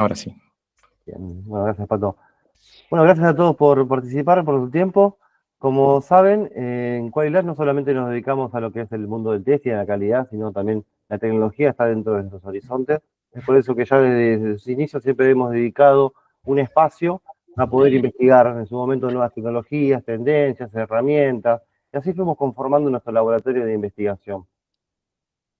Ahora sí. Bien, bueno, gracias, Pato. Bueno, gracias a todos por participar, por su tiempo. Como saben, en Qualilab no solamente nos dedicamos a lo que es el mundo del test y a la calidad, sino también la tecnología está dentro de nuestros horizontes. Es por eso que ya desde sus inicios siempre hemos dedicado un espacio a poder investigar en su momento nuevas tecnologías, tendencias, herramientas, y así fuimos conformando nuestro laboratorio de investigación.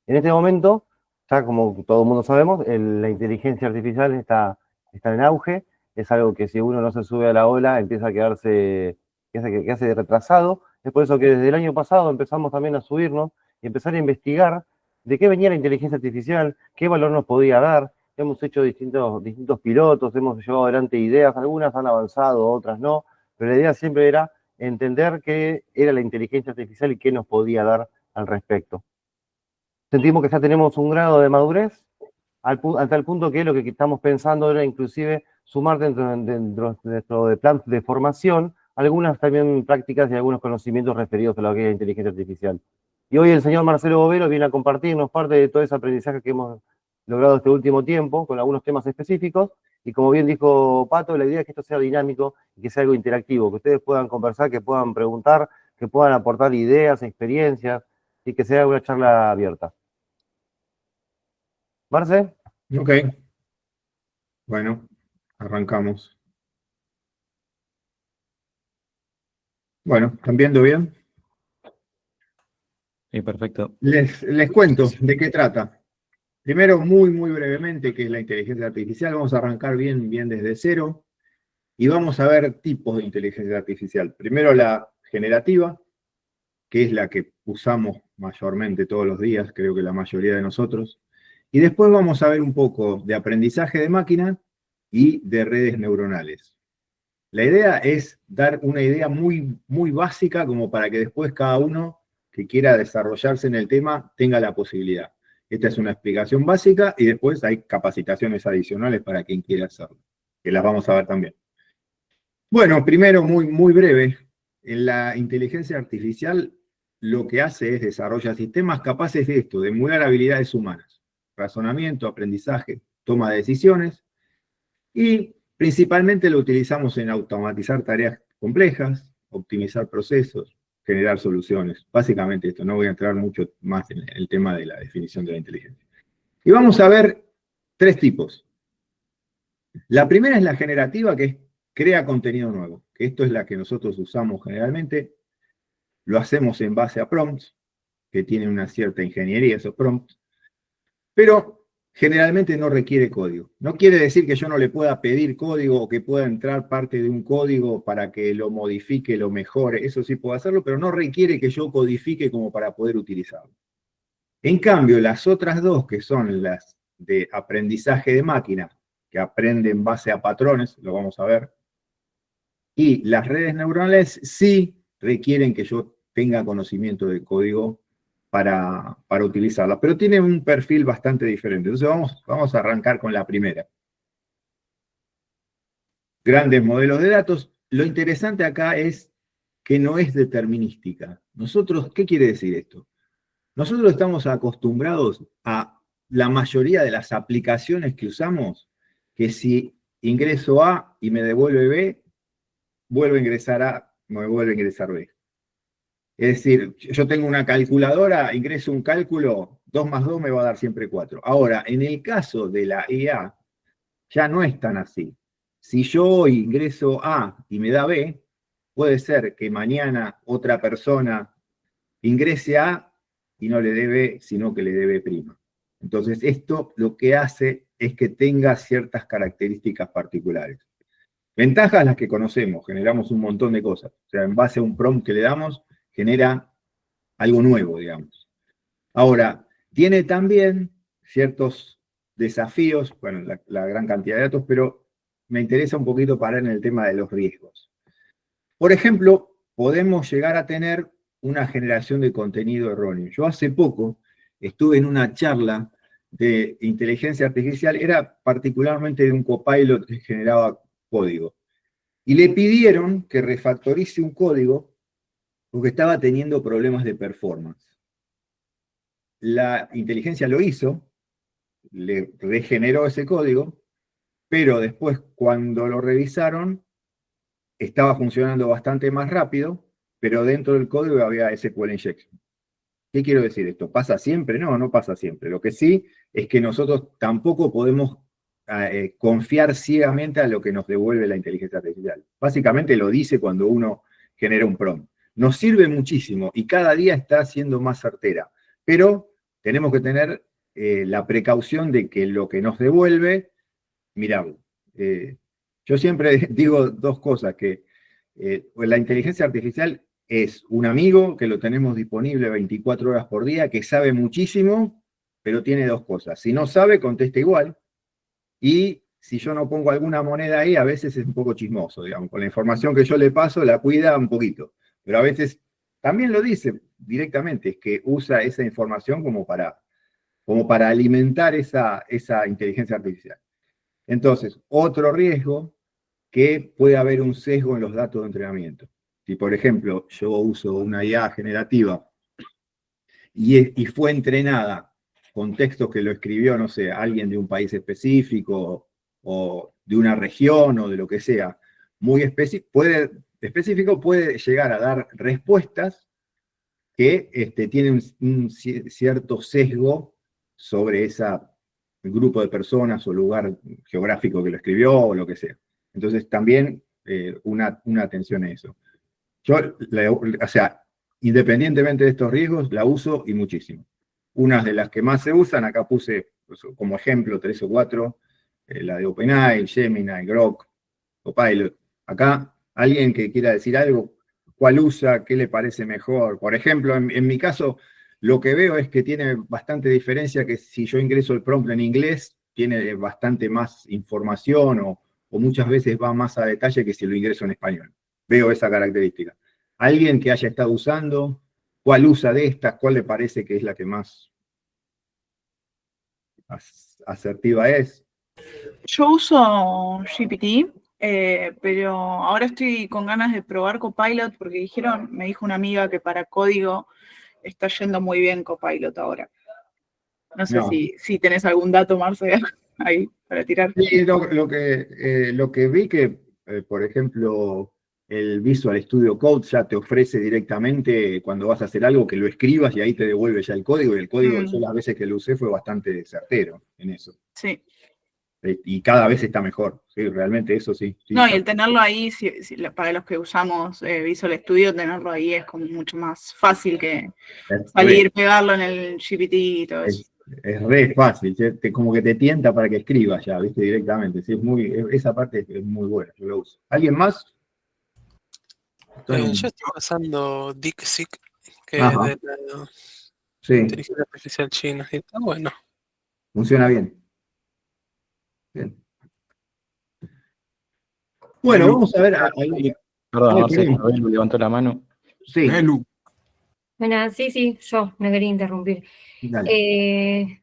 En este momento, ya como todo el mundo sabemos, la inteligencia artificial está en auge, es algo que si uno no se sube a la ola empieza a quedarse retrasado. Es por eso que desde el año pasado empezamos también a subirnos y empezar a investigar de qué venía la inteligencia artificial, qué valor nos podía dar. Hemos hecho distintos pilotos, hemos llevado adelante ideas, algunas han avanzado, otras no, pero la idea siempre era entender qué era la inteligencia artificial y qué nos podía dar al respecto. Sentimos que ya tenemos un grado de madurez a tal punto que lo que estamos pensando era inclusive sumar dentro de nuestro plan de formación algunas también prácticas y algunos conocimientos referidos a lo que es la inteligencia artificial. Y hoy el señor Marcelo Bovero viene a compartirnos parte de todo ese aprendizaje que hemos logrado este último tiempo con algunos temas específicos. Y como bien dijo Pato, la idea es que esto sea dinámico y que sea algo interactivo, que ustedes puedan conversar, que puedan preguntar, que puedan aportar ideas, experiencias y que sea una charla abierta. Marce. Ok, bueno, arrancamos. Bueno, ¿están viendo bien? Sí, perfecto. Les cuento de qué trata. Primero, muy brevemente, qué es la inteligencia artificial. Vamos a arrancar bien desde cero y vamos a ver tipos de inteligencia artificial. Primero la generativa, que es la que usamos mayormente todos los días, creo que la mayoría de nosotros. Y después vamos a ver un poco de aprendizaje de máquina y de redes neuronales. La idea es dar una idea muy básica como para que después cada uno que quiera desarrollarse en el tema tenga la posibilidad. Esta es una explicación básica y después hay capacitaciones adicionales para quien quiera hacerlo, que las vamos a ver también. Bueno, primero, muy breve, en la inteligencia artificial lo que hace es desarrollar sistemas capaces de esto, de emular habilidades humanas, razonamiento, aprendizaje, toma de decisiones, y principalmente lo utilizamos en automatizar tareas complejas, optimizar procesos, generar soluciones. Básicamente esto, no voy a entrar mucho más en el tema de la definición de la inteligencia. Y vamos a ver tres tipos. La primera es la generativa, que es crea contenido nuevo, que esto es la que nosotros usamos generalmente. Lo hacemos en base a prompts, que tienen una cierta ingeniería esos prompts, pero generalmente no requiere código. No quiere decir que yo no le pueda pedir código o que pueda entrar parte de un código para que lo modifique, lo mejore. Eso sí puedo hacerlo, pero no requiere que yo codifique como para poder utilizarlo. En cambio, las otras dos, que son las de aprendizaje de máquina, que aprende en base a patrones, lo vamos a ver, y las redes neuronales sí requieren que yo tenga conocimiento de código para utilizarla, pero tiene un perfil bastante diferente. Entonces vamos a arrancar con la primera. Grandes modelos de datos. Lo interesante acá es que no es determinística. Nosotros, ¿qué quiere decir esto? Nosotros estamos acostumbrados a la mayoría de las aplicaciones que usamos, que si ingreso A y me devuelve B, vuelvo a ingresar A, me vuelve a ingresar B. Es decir, yo tengo una calculadora, ingreso un cálculo, 2 más 2 me va a dar siempre 4. Ahora, en el caso de la IA, ya no es tan así. Si yo hoy ingreso A y me da B, puede ser que mañana otra persona ingrese A y no le dé B, sino que le dé B'. Entonces, esto lo que hace es que tenga ciertas características particulares. Ventajas las que conocemos, generamos un montón de cosas. O sea, en base a un prompt que le damos, genera algo nuevo, digamos. Ahora, tiene también ciertos desafíos, bueno, la gran cantidad de datos, pero me interesa un poquito parar en el tema de los riesgos. Por ejemplo, podemos llegar a tener una generación de contenido erróneo. Yo hace poco estuve en una charla de inteligencia artificial, era particularmente de un copilot que generaba código. Y le pidieron que refactorice un código porque estaba teniendo problemas de performance. La inteligencia lo hizo, le regeneró ese código, pero después cuando lo revisaron, estaba funcionando bastante más rápido, pero dentro del código había SQL injection. ¿Qué quiero decir esto? ¿Pasa siempre? No, no pasa siempre. Lo que sí es que nosotros tampoco podemos confiar ciegamente a lo que nos devuelve la inteligencia artificial. Básicamente lo dice cuando uno genera un prompt. Nos sirve muchísimo y cada día está siendo más certera, pero tenemos que tener la precaución de que lo que nos devuelve, mirarlo. Yo siempre digo dos cosas, que la inteligencia artificial es un amigo que lo tenemos disponible 24 horas por día, que sabe muchísimo, pero tiene dos cosas. Si no sabe, contesta igual. Y si yo no pongo alguna moneda ahí, a veces es un poco chismoso, digamos. Con la información que yo le paso, la cuida un poquito. Pero a veces también lo dice directamente, es que usa esa información como para alimentar esa inteligencia artificial. Entonces, otro riesgo, que puede haber un sesgo en los datos de entrenamiento. Si, por ejemplo, yo uso una IA generativa y fue entrenada con textos que lo escribió, no sé, alguien de un país específico o de una región o de lo que sea, muy específico, puede llegar a dar respuestas que tienen un cierto sesgo sobre ese grupo de personas o lugar geográfico que lo escribió o lo que sea. Entonces también una atención a eso. Yo, o sea, independientemente de estos riesgos, la uso y muchísimo. Unas de las que más se usan, acá puse pues, como ejemplo 3 o 4, la de OpenAI, Gemini, Grok, Copilot. Acá, alguien que quiera decir algo, ¿cuál usa? ¿Qué le parece mejor? Por ejemplo, en mi caso, lo que veo es que tiene bastante diferencia, que si yo ingreso el prompt en inglés, tiene bastante más información o muchas veces va más a detalle que si lo ingreso en español. Veo esa característica. Alguien que haya estado usando, ¿cuál usa de estas? ¿Cuál le parece que es la que más asertiva es? Yo uso GPT, pero ahora estoy con ganas de probar Copilot porque me dijo una amiga que para código está yendo muy bien Copilot ahora. No sé si tenés algún dato, Marce, ahí para tirar. Sí, lo que vi que, por ejemplo, el Visual Studio Code ya te ofrece directamente cuando vas a hacer algo que lo escribas y ahí te devuelve ya el código. Y el código, yo las veces que lo usé, fue bastante certero en eso. Sí. Y cada vez está mejor, sí, realmente eso sí. No, y el tenerlo ahí, para los que usamos Visual Studio, tenerlo ahí es como mucho más fácil que salir, pegarlo en el GPT y todo eso. Es re fácil, como que te tienta para que escribas ya, ¿viste? Directamente. Sí, esa parte es muy buena, yo lo uso. ¿Alguien más? Yo estoy usando DeepSeek, que es Ajá. de la inteligencia artificial china, y está bueno. Funciona bien. Bien. Bueno, vamos a ver. Perdón, Marce, Abel levantó la mano. Sí. Bueno, sí, yo no quería interrumpir.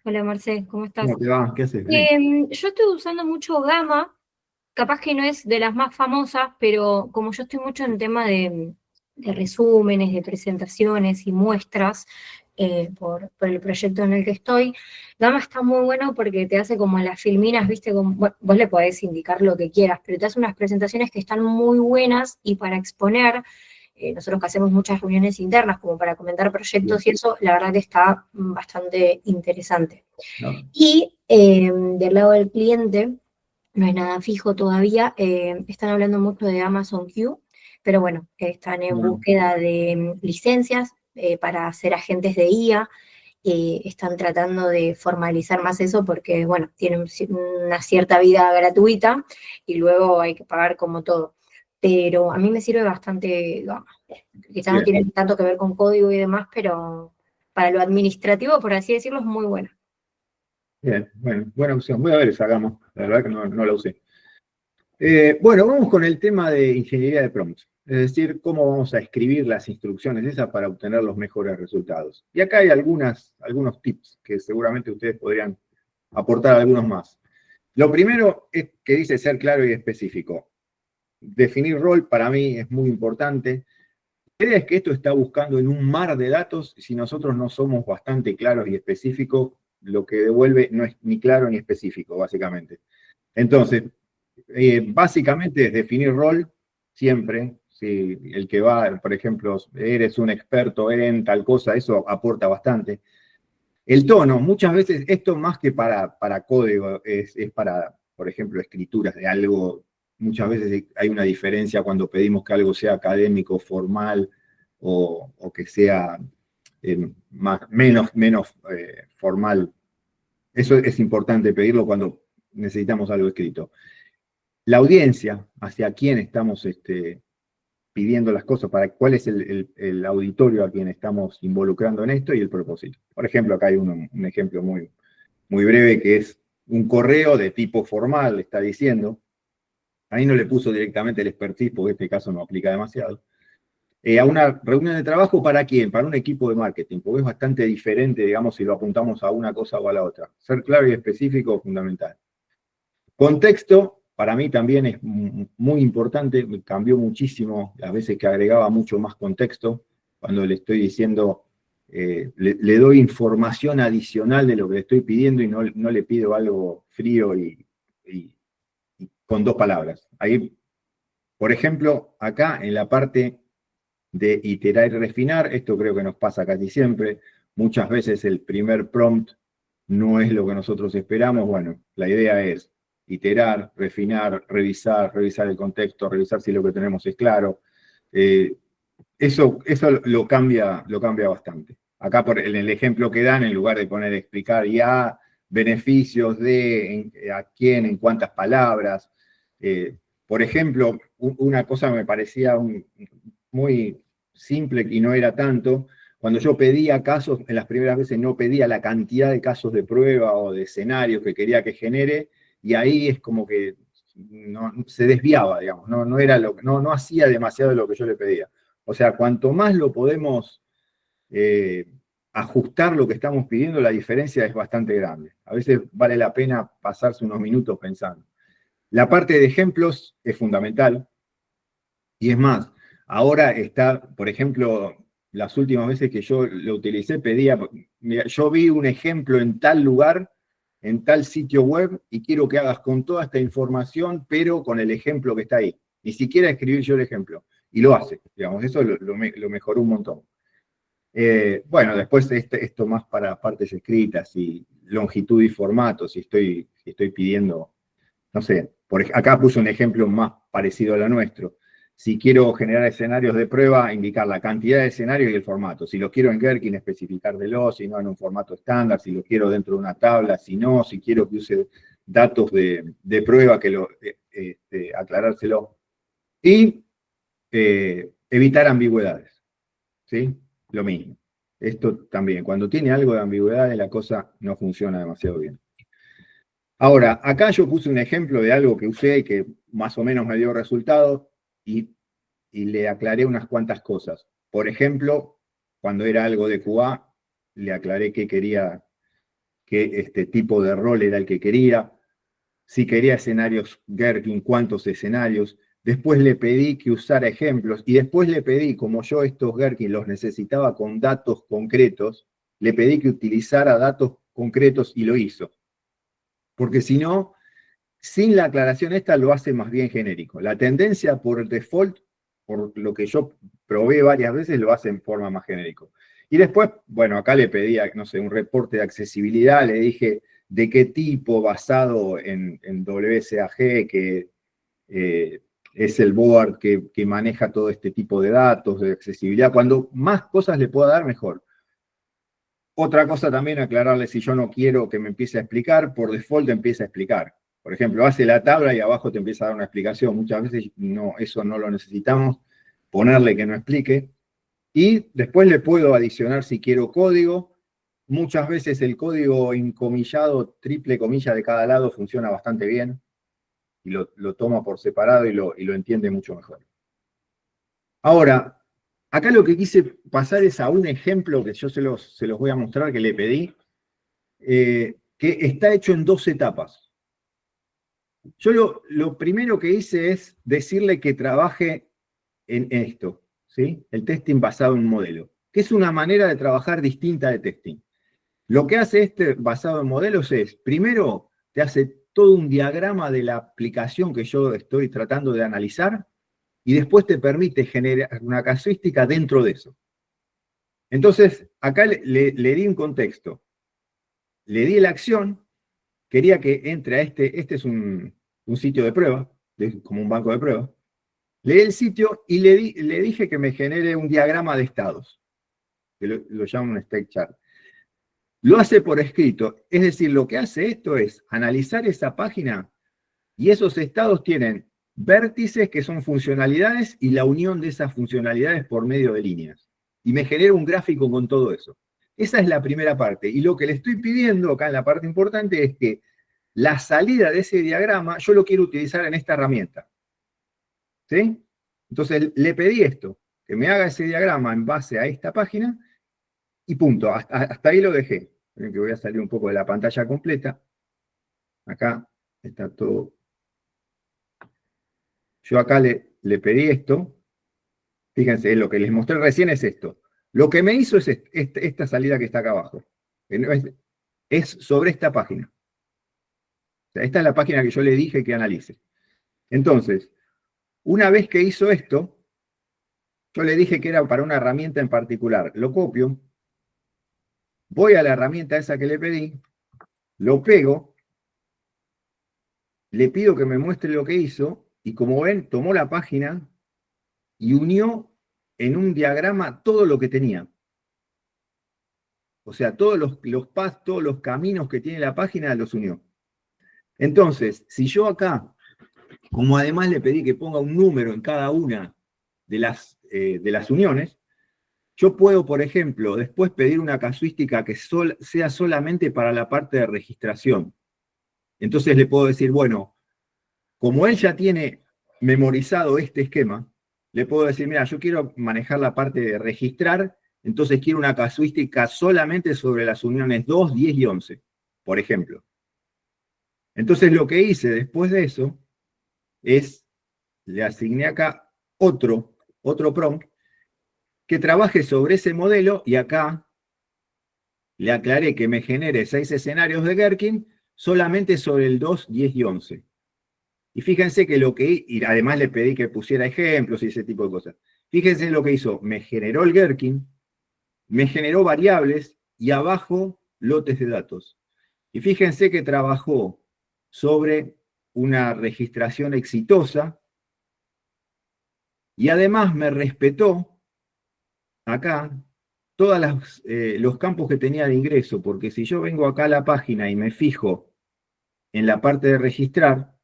Hola Marce, ¿cómo estás? ¿Cómo te va? ¿Qué haces? Yo estoy usando mucho Gamma, capaz que no es de las más famosas, pero como yo estoy mucho en tema de resúmenes, de presentaciones y muestras, por el proyecto en el que estoy, Gamma está muy bueno porque te hace como las filminas, ¿viste? Vos le podés indicar lo que quieras, pero te hace unas presentaciones que están muy buenas y para exponer. Nosotros que hacemos muchas reuniones internas como para comentar proyectos y eso, la verdad que está bastante interesante. No. Y del lado del cliente, no hay nada fijo todavía, están hablando mucho de Amazon Q, pero bueno, están en búsqueda de licencias para ser agentes de IA, están tratando de formalizar más eso porque, bueno, tienen una cierta vida gratuita y luego hay que pagar como todo. Pero a mí me sirve bastante Gamma. Quizás no tiene tanto que ver con código y demás, pero para lo administrativo, por así decirlo, es muy buena. Bien, bueno, buena opción. Voy a ver esa Gamma, la verdad que no la usé. Bueno, vamos con el tema de ingeniería de prompts. Es decir, cómo vamos a escribir las instrucciones esas para obtener los mejores resultados. Y acá hay algunos tips que seguramente ustedes podrían aportar algunos más. Lo primero es que dice ser claro y específico. Definir rol para mí es muy importante. La idea es que esto está buscando en un mar de datos, y si nosotros no somos bastante claros y específicos, lo que devuelve no es ni claro ni específico, básicamente. Entonces, Básicamente es definir rol siempre. Si el que va, por ejemplo, eres un experto en tal cosa, eso aporta bastante. El tono, muchas veces, esto más que para código, es para, por ejemplo, escrituras de algo. Muchas veces hay una diferencia cuando pedimos que algo sea académico, formal, o que sea menos formal. Eso es importante pedirlo cuando necesitamos algo escrito. La audiencia, hacia quién estamos pidiendo las cosas, cuál es el auditorio a quien estamos involucrando en esto y el propósito. Por ejemplo, acá hay un ejemplo muy, muy breve que es un correo de tipo formal, le está diciendo. Ahí no le puso directamente el expertise, porque en este caso no aplica demasiado. A una reunión de trabajo, ¿para quién? Para un equipo de marketing, porque es bastante diferente, digamos, si lo apuntamos a una cosa o a la otra. Ser claro y específico es fundamental. Contexto, para mí también es muy importante, me cambió muchísimo las veces que agregaba mucho más contexto, cuando le estoy diciendo, le doy información adicional de lo que le estoy pidiendo y no le pido algo frío y con 2 palabras. Ahí, por ejemplo, acá en la parte de iterar y refinar, esto creo que nos pasa casi siempre, muchas veces el primer prompt no es lo que nosotros esperamos. Bueno, la idea es iterar, refinar, revisar el contexto, revisar si lo que tenemos es claro. Eso lo cambia bastante. Acá en el ejemplo que dan, en lugar de poner explicar ya beneficios de a quién, en cuántas palabras. Por ejemplo, una cosa me parecía muy simple y no era tanto. Cuando yo pedía casos, en las primeras veces no pedía la cantidad de casos de prueba o de escenarios que quería que genere, y ahí es como que se desviaba, digamos, no hacía demasiado de lo que yo le pedía. O sea, cuanto más lo podemos ajustar lo que estamos pidiendo, la diferencia es bastante grande. A veces vale la pena pasarse unos minutos pensando. La parte de ejemplos es fundamental, y es más, ahora está, por ejemplo, las últimas veces que yo lo utilicé, pedía, mira, yo vi un ejemplo en tal lugar, en tal sitio web, y quiero que hagas con toda esta información, pero con el ejemplo que está ahí. Ni siquiera escribí yo el ejemplo. Y lo hace, digamos, eso lo mejoró un montón. Bueno, después esto más para partes escritas y longitud y formato, si estoy pidiendo, no sé, acá puse un ejemplo más parecido a lo nuestro. Si quiero generar escenarios de prueba, indicar la cantidad de escenarios y el formato. Si lo quiero en Gherkin, especificármelo, si no en un formato estándar, si lo quiero dentro de una tabla, si no, si quiero que use datos de prueba, aclarárselo. Y evitar ambigüedades, ¿sí? Lo mismo. Esto también, cuando tiene algo de ambigüedades, la cosa no funciona demasiado bien. Ahora, acá yo puse un ejemplo de algo que usé y que más o menos me dio resultados y le aclaré unas cuantas cosas. Por ejemplo, cuando era algo de QA, le aclaré qué quería, qué tipo de rol era el que quería, si quería escenarios Gherkin, cuántos escenarios. Después le pedí que usara ejemplos y después le pedí, como yo estos Gherkin los necesitaba con datos concretos, le pedí que utilizara datos concretos y lo hizo. Porque si no, sin la aclaración esta lo hace más bien genérico. La tendencia por default, por lo que yo probé varias veces, lo hace en forma más genérico. Y después, bueno, acá le pedía, no sé, un reporte de accesibilidad, le dije de qué tipo, basado en WSAG, que es el board que maneja todo este tipo de datos, de accesibilidad. Cuando más cosas le pueda dar, mejor. Otra cosa también, aclararle, si yo no quiero que me empiece a explicar, por default empieza a explicar. Por ejemplo, hace la tabla y abajo te empieza a dar una explicación. Muchas veces eso no lo necesitamos, ponerle que no explique. Y después le puedo adicionar si quiero código. Muchas veces el código encomillado, triple comilla de cada lado, funciona bastante bien. Y lo toma por separado y lo entiende mucho mejor. Ahora, acá lo que quise pasar es a un ejemplo que yo se los voy a mostrar, que le pedí, que está hecho en 2 etapas. Yo lo primero que hice es decirle que trabaje en esto, ¿sí? El testing basado en un modelo, que es una manera de trabajar distinta de testing. Lo que hace basado en modelos es, primero, te hace todo un diagrama de la aplicación que yo estoy tratando de analizar y después te permite generar una casuística dentro de eso. Entonces, acá le di un contexto. Le di la acción, quería que entre a este es un sitio de prueba, como un banco de prueba. Le di el sitio y le dije que me genere un diagrama de estados, que lo llamo un state chart. Lo hace por escrito, es decir, lo que hace esto es analizar esa página y esos estados tienen vértices que son funcionalidades y la unión de esas funcionalidades por medio de líneas. Y me genera un gráfico con todo eso. Esa es la primera parte. Y lo que le estoy pidiendo acá en la parte importante es que la salida de ese diagrama yo lo quiero utilizar en esta herramienta. ¿Sí? Entonces le pedí esto, que me haga ese diagrama en base a esta página y punto. Hasta ahí lo dejé. Miren que voy a salir un poco de la pantalla completa. Acá está todo. Yo acá le pedí esto. Fíjense, lo que les mostré recién es esto. Lo que me hizo es esta salida que está acá abajo. Es sobre esta página. O sea, esta es la página que yo le dije que analice. Entonces, una vez que hizo esto, yo le dije que era para una herramienta en particular. Lo copio, voy a la herramienta esa que le pedí, lo pego, le pido que me muestre lo que hizo, y como ven, tomó la página y unió en un diagrama todo lo que tenía. O sea, todos los paths, todos los caminos que tiene la página los unió. Entonces, si yo acá, como además le pedí que ponga un número en cada una de las uniones, yo puedo, por ejemplo, después pedir una casuística que sea solamente para la parte de registración. Entonces le puedo decir, bueno, como él ya tiene memorizado este esquema, le puedo decir, mira, yo quiero manejar la parte de registrar, entonces quiero una casuística solamente sobre las uniones 2, 10 y 11, por ejemplo. Entonces lo que hice después de eso es, le asigné acá otro prompt que trabaje sobre ese modelo y acá le aclaré que me genere 6 escenarios de Gherkin solamente sobre el 2, 10 y 11. Y fíjense que y además le pedí que pusiera ejemplos y ese tipo de cosas. Fíjense lo que hizo, me generó el Gherkin, me generó variables y abajo lotes de datos. Y fíjense que trabajó sobre una registración exitosa y además me respetó acá todos los campos que tenía de ingreso, porque si yo vengo acá a la página y me fijo en la parte de registrar,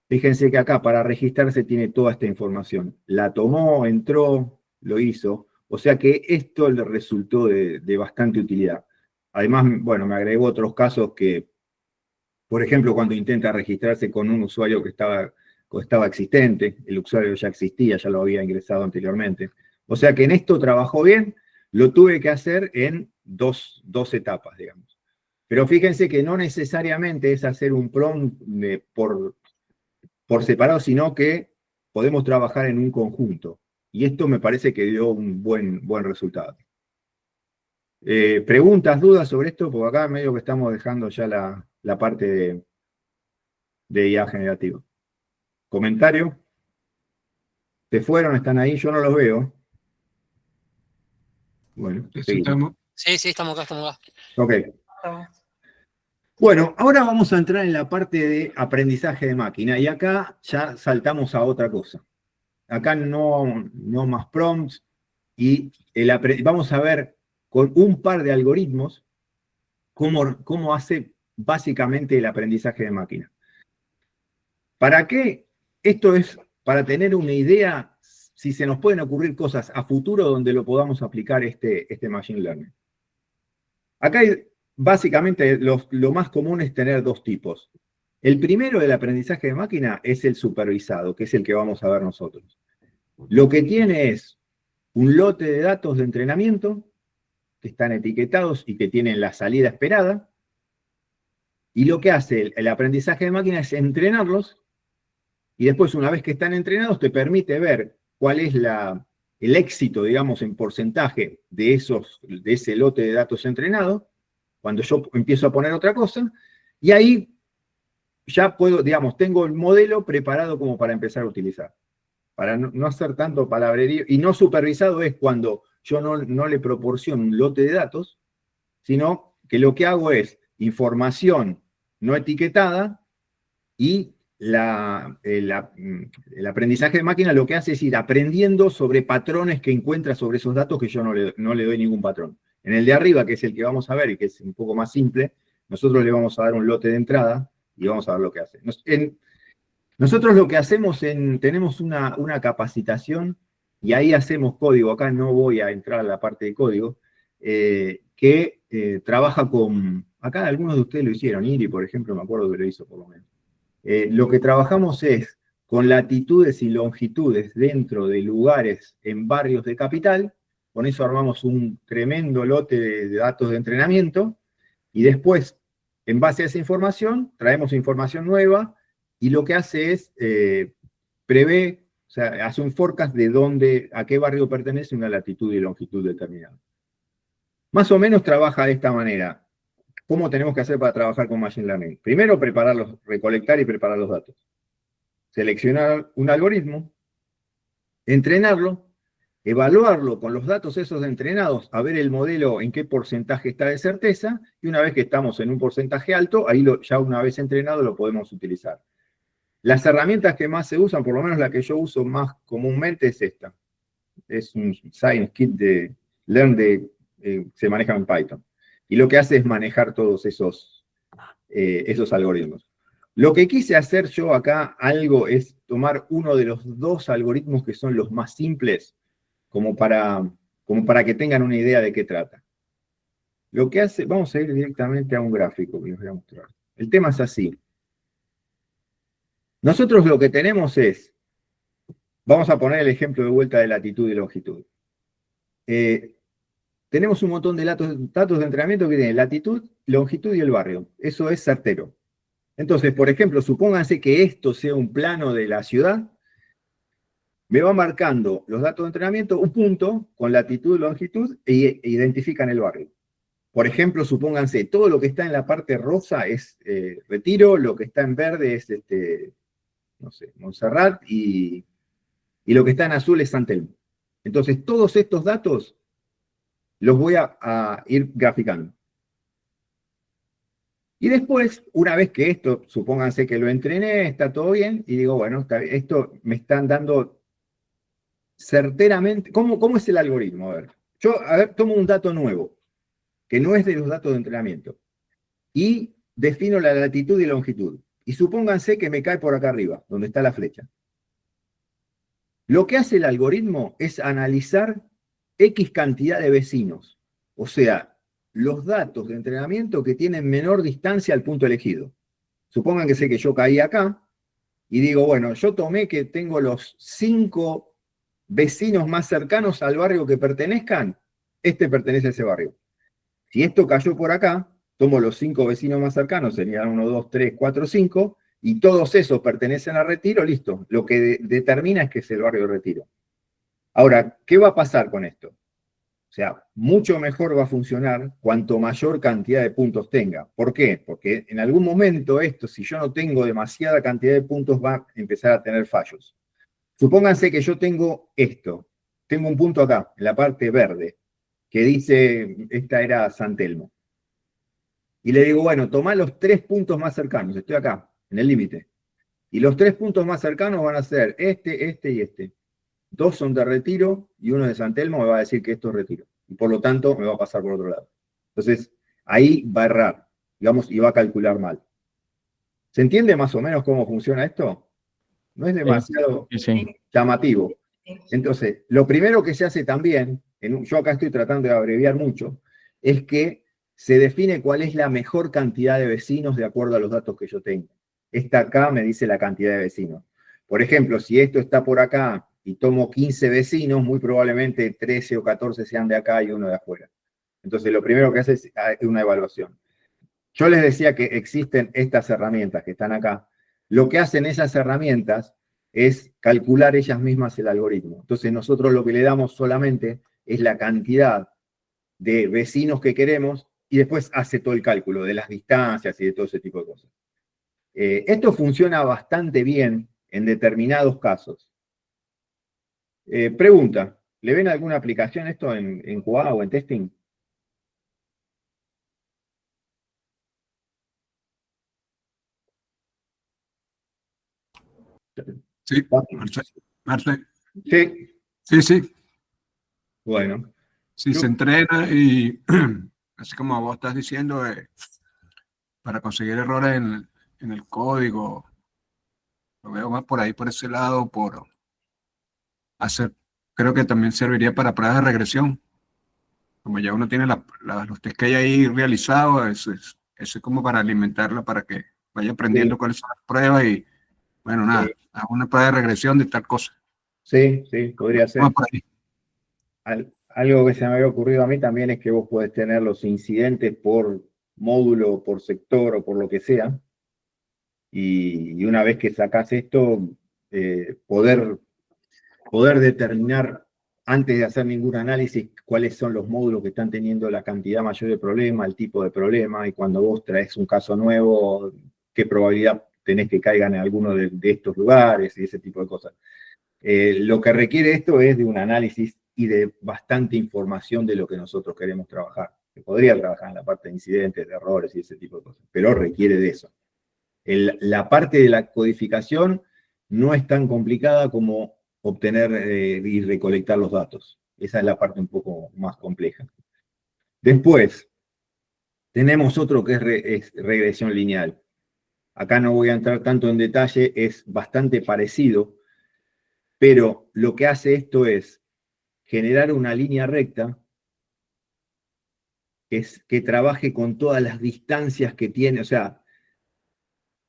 fíjense que acá para registrarse tiene toda esta información. La tomó, entró, lo hizo. O sea que esto le resultó de bastante utilidad. Además, bueno, me agregó otros casos que, por ejemplo, cuando intenta registrarse con un usuario que estaba existente, el usuario ya existía, ya lo había ingresado anteriormente. O sea que en esto trabajó bien, lo tuve que hacer en dos etapas, digamos. Pero fíjense que no necesariamente es hacer un prompt por separado, sino que podemos trabajar en un conjunto. Y esto me parece que dio un buen resultado. ¿Preguntas, dudas sobre esto? Porque acá medio que estamos dejando ya la parte de IA generativo. ¿Comentario? ¿Se fueron? ¿Están ahí? Yo no los veo. Bueno, seguimos. Sí, estamos acá. Ok. Bueno, ahora vamos a entrar en la parte de aprendizaje de máquina y acá ya saltamos a otra cosa. Acá no más prompts y vamos a ver con un par de algoritmos cómo hace básicamente el aprendizaje de máquina. ¿Para qué? Esto es para tener una idea si se nos pueden ocurrir cosas a futuro donde lo podamos aplicar este Machine Learning. Acá básicamente lo más común es tener dos tipos. El primero del aprendizaje de máquina es el supervisado, que es el que vamos a ver nosotros. Lo que tiene es un lote de datos de entrenamiento que están etiquetados y que tienen la salida esperada. Y lo que hace el aprendizaje de máquina es entrenarlos y después, una vez que están entrenados, te permite ver cuál es el éxito, digamos, en porcentaje de ese lote de datos entrenados, cuando yo empiezo a poner otra cosa, y ahí ya puedo, digamos, tengo el modelo preparado como para empezar a utilizar. Para no hacer tanto palabrerío. Y no supervisado es cuando yo no le proporciono un lote de datos, sino que lo que hago es información no etiquetada y el aprendizaje de máquina lo que hace es ir aprendiendo sobre patrones que encuentra sobre esos datos que yo no le doy ningún patrón. En el de arriba, que es el que vamos a ver y que es un poco más simple, nosotros le vamos a dar un lote de entrada y vamos a ver lo que hace. Nosotros lo que hacemos, tenemos una capacitación y ahí hacemos código. Acá no voy a entrar a la parte de código, que trabaja con, acá algunos de ustedes lo hicieron, Iri, por ejemplo, me acuerdo que lo hizo por lo menos. Lo que trabajamos es con latitudes y longitudes dentro de lugares en barrios de capital, con eso armamos un tremendo lote de datos de entrenamiento, y después, en base a esa información, traemos información nueva, y lo que hace es prevé, o sea, hace un forecast de a qué barrio pertenece una latitud y longitud determinada. Más o menos trabaja de esta manera. ¿Cómo tenemos que hacer para trabajar con Machine Learning? Primero, recolectar y preparar los datos. Seleccionar un algoritmo, entrenarlo, evaluarlo con los datos esos entrenados, a ver el modelo en qué porcentaje está de certeza, y una vez que estamos en un porcentaje alto, ahí ya una vez entrenado lo podemos utilizar. Las herramientas que más se usan, por lo menos la que yo uso más comúnmente, es esta. Es un Science Kit de Learn, se maneja en Python. Y lo que hace es manejar todos esos algoritmos. Lo que quise hacer yo acá, es tomar uno de los dos algoritmos que son los más simples, como para que tengan una idea de qué trata. Lo que hace, vamos a ir directamente a un gráfico que les voy a mostrar. El tema es así. Nosotros lo que tenemos es, vamos a poner el ejemplo de vuelta de latitud y longitud. Tenemos un montón de datos de entrenamiento que tienen latitud, longitud y el barrio. Eso es certero. Entonces, por ejemplo, supónganse que esto sea un plano de la ciudad, me va marcando los datos de entrenamiento, un punto con latitud y longitud, e identifican el barrio. Por ejemplo, supónganse, todo lo que está en la parte rosa es Retiro, lo que está en verde es, no sé, Montserrat, y lo que está en azul es San Telmo. Entonces, todos estos datos los voy a ir graficando. Y después, una vez que esto, supónganse que lo entrené, está todo bien, y digo, bueno, esto me están dando certeramente. ¿Cómo es el algoritmo? A ver, tomo un dato nuevo, que no es de los datos de entrenamiento, y defino la latitud y longitud. Y supónganse que me cae por acá arriba, donde está la flecha. Lo que hace el algoritmo es analizar X cantidad de vecinos, o sea, los datos de entrenamiento que tienen menor distancia al punto elegido. Supongan que sé que yo caí acá, y digo, bueno, yo tomé que tengo los 5 vecinos más cercanos al barrio que pertenezcan, este pertenece a ese barrio. Si esto cayó por acá, tomo los 5 vecinos más cercanos, serían 1, 2, 3, 4, 5, y todos esos pertenecen a Retiro, listo. Lo que determina es que es el barrio de Retiro. Ahora, ¿qué va a pasar con esto? O sea, mucho mejor va a funcionar cuanto mayor cantidad de puntos tenga. ¿Por qué? Porque en algún momento esto, si yo no tengo demasiada cantidad de puntos, va a empezar a tener fallos. Supónganse que yo tengo esto. Tengo un punto acá, en la parte verde, que dice, esta era San Telmo. Y le digo, bueno, tomá los 3 puntos más cercanos. Estoy acá, en el límite. Y los 3 puntos más cercanos van a ser este y este. 2 son de Retiro y 1 de San Telmo, me va a decir que esto es Retiro. Y por lo tanto, me va a pasar por otro lado. Entonces, ahí va a errar, digamos, y va a calcular mal. ¿Se entiende más o menos cómo funciona esto? No es demasiado llamativo. Entonces, lo primero que se hace también, yo acá estoy tratando de abreviar mucho, es que se define cuál es la mejor cantidad de vecinos de acuerdo a los datos que yo tengo. Esta acá me dice la cantidad de vecinos. Por ejemplo, si esto está por acá y tomo 15 vecinos, muy probablemente 13 o 14 sean de acá y 1 de afuera. Entonces, lo primero que hace es una evaluación. Yo les decía que existen estas herramientas que están acá. Lo que hacen esas herramientas es calcular ellas mismas el algoritmo. Entonces, nosotros lo que le damos solamente es la cantidad de vecinos que queremos y después hace todo el cálculo de las distancias y de todo ese tipo de cosas. Esto funciona bastante bien en determinados casos. Pregunta, ¿le ven alguna aplicación esto en QA o en testing? Sí, Marce. Sí, Sí. bueno. Si se entrena y, así como vos estás diciendo, para conseguir errores en el código, lo veo más por ahí, por ese lado, por hacer, creo que también serviría para pruebas de regresión. Como ya uno tiene los test que hay ahí realizados, eso es como para alimentarla, para que vaya aprendiendo Sí, cuáles son las pruebas y, bueno, nada, hago una prueba de regresión de tal cosa. sí, podría ser. Vamos por ahí. Algo que se me había ocurrido a mí también es que vos podés tener los incidentes por módulo, por sector o por lo que sea, y una vez que sacás esto, poder determinar antes de hacer ningún análisis cuáles son los módulos que están teniendo la cantidad mayor de problema, el tipo de problema, y cuando vos traes un caso nuevo, qué probabilidad tenés que caigan en alguno de estos lugares y ese tipo de cosas. Lo que requiere esto es de un análisis y de bastante información de lo que nosotros queremos trabajar. Se podría trabajar en la parte de incidentes, de errores y ese tipo de cosas, pero requiere de eso. La parte de la codificación no es tan complicada como obtener y recolectar los datos. Esa es la parte un poco más compleja. Después, tenemos otro que es regresión lineal. Acá no voy a entrar tanto en detalle, es bastante parecido, pero lo que hace esto es generar una línea recta que trabaje con todas las distancias que tiene, o sea,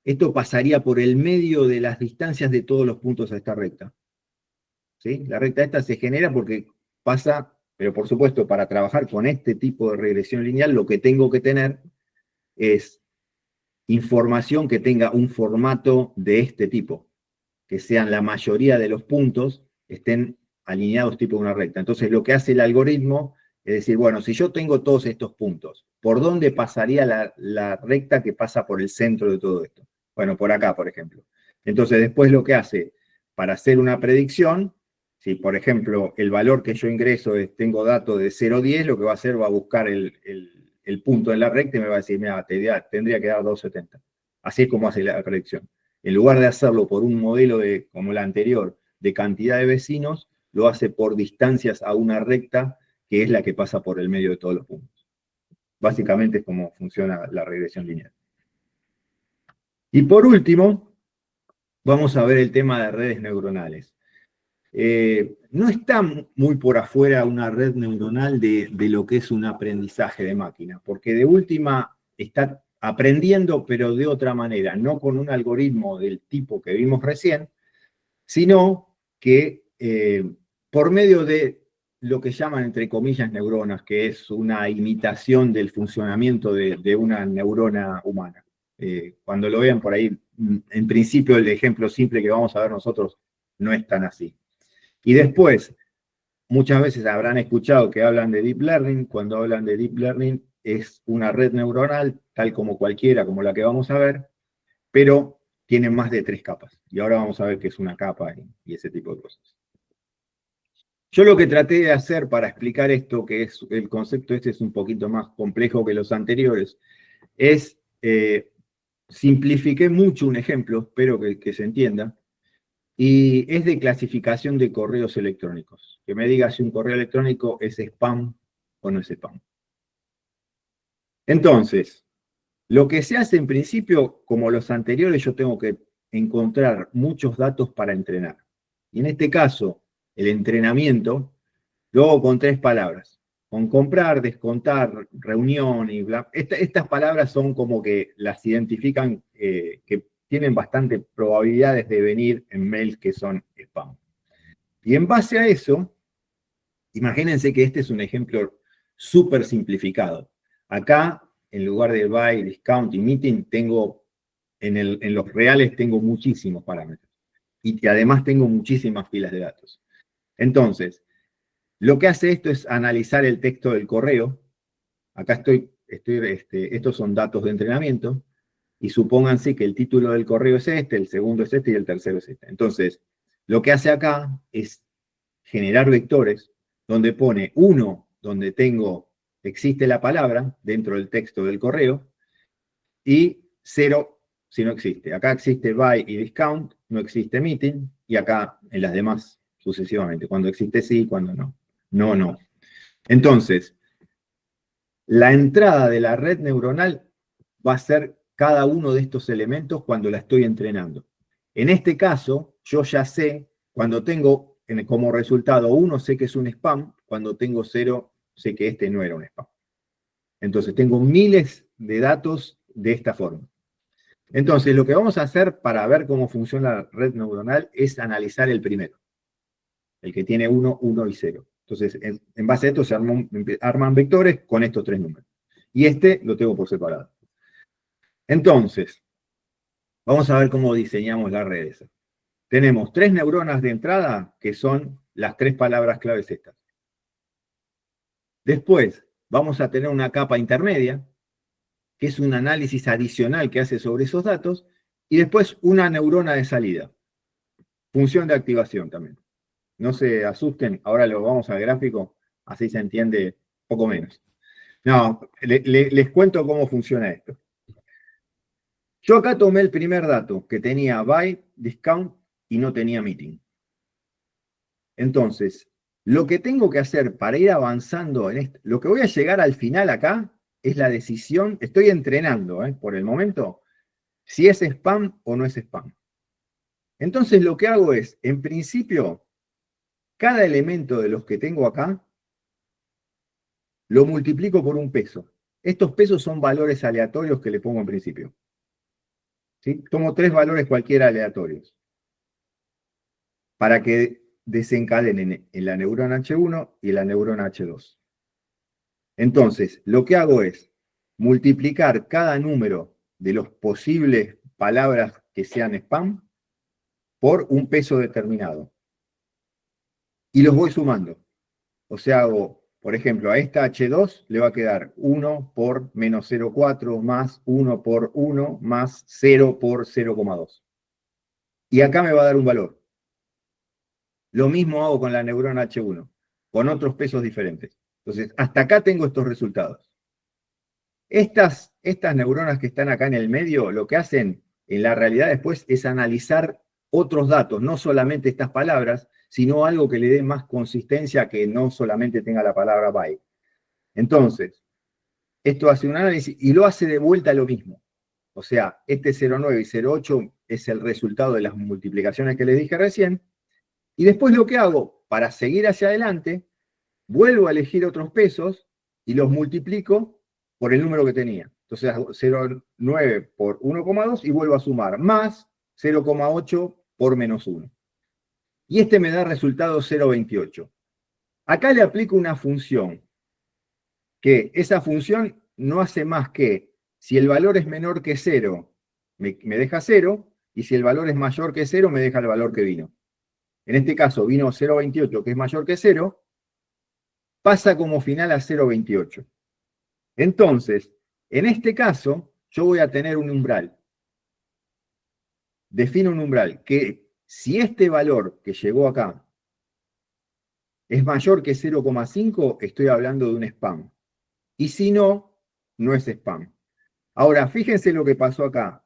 esto pasaría por el medio de las distancias de todos los puntos a esta recta. ¿Sí? La recta esta se genera porque pasa, pero por supuesto, para trabajar con este tipo de regresión lineal, lo que tengo que tener es información que tenga un formato de este tipo, que sean la mayoría de los puntos estén alineados tipo una recta. Entonces, lo que hace el algoritmo es decir, bueno, si yo tengo todos estos puntos, ¿por dónde pasaría la recta que pasa por el centro de todo esto? Bueno, por acá, por ejemplo. Entonces, después lo que hace, para hacer una predicción, si por ejemplo el valor que yo ingreso tengo datos de 0 a 10, lo que va a hacer va a buscar el punto en la recta y me va a decir, mira, tendría que dar 270. Así es como hace la predicción. En lugar de hacerlo por un modelo como el anterior, de cantidad de vecinos, lo hace por distancias a una recta que es la que pasa por el medio de todos los puntos. Básicamente es como funciona la regresión lineal. Y por último, vamos a ver el tema de redes neuronales. No está muy por afuera una red neuronal de lo que es un aprendizaje de máquina, porque de última está aprendiendo, pero de otra manera, no con un algoritmo del tipo que vimos recién, sino que por medio de lo que llaman, entre comillas, neuronas, que es una imitación del funcionamiento de una neurona humana. Cuando lo vean por ahí, en principio el ejemplo simple que vamos a ver nosotros no es tan así. Y después, muchas veces habrán escuchado que hablan de Deep Learning. Cuando hablan de Deep Learning es una red neuronal, tal como cualquiera, como la que vamos a ver, pero tiene más de 3 capas. Y ahora vamos a ver qué es una capa y ese tipo de cosas. Yo lo que traté de hacer para explicar esto, que es el concepto este es un poquito más complejo que los anteriores, es simplifiqué mucho un ejemplo, espero que se entienda, y es de clasificación de correos electrónicos. Que me diga si un correo electrónico es spam o no es spam. Entonces, lo que se hace en principio, como los anteriores, yo tengo que encontrar muchos datos para entrenar. Y en este caso, el entrenamiento, lo hago con 3 palabras. Con comprar, descontar, reunión y bla. Estas palabras son como que las identifican, que tienen bastante probabilidades de venir en mails que son spam. Y en base a eso, imagínense que este es un ejemplo súper simplificado. Acá, en lugar de buy, discount y meeting, tengo, en los reales tengo muchísimos parámetros. Y además tengo muchísimas filas de datos. Entonces, lo que hace esto es analizar el texto del correo. Acá estos son datos de entrenamiento. y supónganse que el título del correo es este, el segundo es este y el tercero es este. Entonces, lo que hace acá es generar vectores donde pone 1, donde existe la palabra dentro del texto del correo, y 0 si no existe. Acá existe buy y discount, no existe meeting, y acá en las demás sucesivamente. Cuando existe sí, cuando no. No, no. Entonces, la entrada de la red neuronal va a ser cada uno de estos elementos cuando la estoy entrenando. En este caso, yo ya sé, cuando tengo como resultado 1, sé que es un spam, cuando tengo 0, sé que este no era un spam. Entonces, tengo miles de datos de esta forma. Entonces, lo que vamos a hacer para ver cómo funciona la red neuronal es analizar el primero, el que tiene 1, 1 y 0. Entonces, en base a esto se arman vectores con estos 3 números. Y este lo tengo por separado. Entonces, vamos a ver cómo diseñamos la red esa. Tenemos 3 neuronas de entrada, que son las 3 palabras claves estas. Después, vamos a tener una capa intermedia, que es un análisis adicional que hace sobre esos datos, y después una neurona de salida. Función de activación también. No se asusten, ahora lo vamos al gráfico, así se entiende poco menos. No, les cuento cómo funciona esto. Yo acá tomé el primer dato, que tenía buy, discount, y no tenía meeting. Entonces, lo que tengo que hacer para ir avanzando en esto, lo que voy a llegar al final acá, es la decisión, estoy entrenando, por el momento, si es spam o no es spam. Entonces lo que hago es, en principio, cada elemento de los que tengo acá, lo multiplico por un peso. Estos pesos son valores aleatorios que le pongo en principio. ¿Sí? Tomo 3 valores cualquiera aleatorios, para que desencadenen en la neurona H1 y en la neurona H2. Entonces, lo que hago es multiplicar cada número de los posibles palabras que sean spam por un peso determinado. Y los voy sumando. O sea, hago, por ejemplo, a esta H2 le va a quedar 1 por menos 0,4 más 1 por 1 más 0 por 0,2. Y acá me va a dar un valor. Lo mismo hago con la neurona H1, con otros pesos diferentes. Entonces, hasta acá tengo estos resultados. Estas neuronas que están acá en el medio, lo que hacen en la realidad después es analizar otros datos, no solamente estas palabras, sino algo que le dé más consistencia, que no solamente tenga la palabra by. Entonces, esto hace un análisis y lo hace de vuelta lo mismo. O sea, este 0,9 y 0,8 es el resultado de las multiplicaciones que les dije recién. Y después lo que hago, para seguir hacia adelante, vuelvo a elegir otros pesos y los multiplico por el número que tenía. Entonces hago 0,9 por 1,2 y vuelvo a sumar, más 0,8 por menos 1. Y este me da resultado 0,28. Acá le aplico una función, que esa función no hace más que, si el valor es menor que 0, me deja 0, y si el valor es mayor que 0, me deja el valor que vino. En este caso vino 0,28, que es mayor que 0, pasa como final a 0,28. Entonces, en este caso, yo voy a tener un umbral. Defino un umbral que, si este valor que llegó acá es mayor que 0,5, estoy hablando de un spam. Y si no, no es spam. Ahora, fíjense lo que pasó acá.